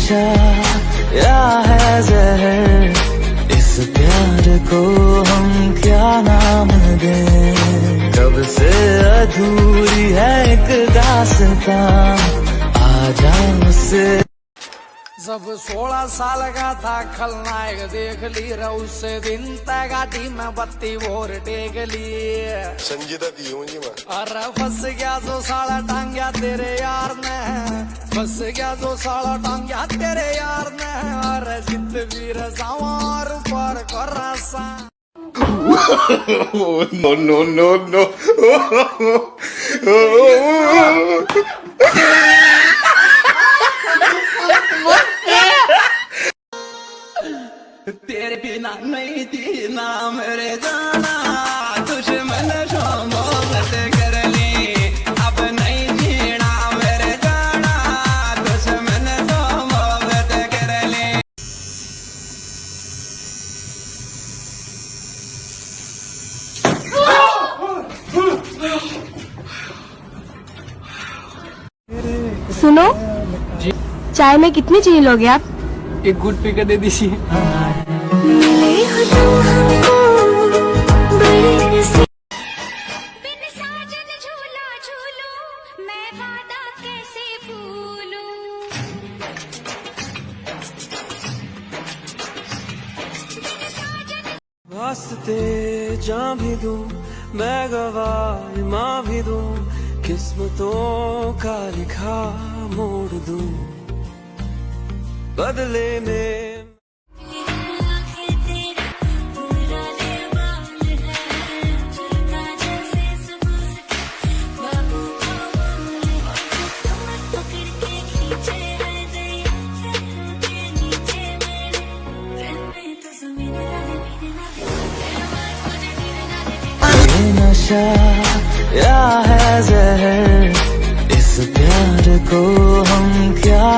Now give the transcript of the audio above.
नशा या है जहर, इस प्यार को हम क्या नाम दें। कब से अधूरी है एक दास्तां, आ जाओ मुझसे। जब 16 साल का था खलनायक देख ली, उससे दिन तय गाड़ी में बत्ती और टेक ली। संगीता दी हूँ जी मैं। अरे फंस गया जो साला टांग्या तेरे यार ने, फंस गया जो साला टांग्या तेरे यार ने। अरे जित वीर सवार पर कर रसा। No no no no. तेरे बिना नहीं जीना मेरे जाना, दुश्मन सो मोहब्बत कर ली, अब नहीं जीना मेरे जाना, दुश्मन सो मोहब्बत कर ली। सुनो जी, चाय में कितनी चीनी लोगे आप? एक गुड पी के दे दीजिए। मिले हो तुम हमको बड़े नसीब। बिन साजन झूला झूलूं, मैं वादा कैसे भूलूं। वास्ते जान भी दूं, मैं गवाह माँ भी दूं, किस्मतों का लिखा मोड़ दूं, बदले में। ये नशा या है जहर, इस प्यार को हम क्या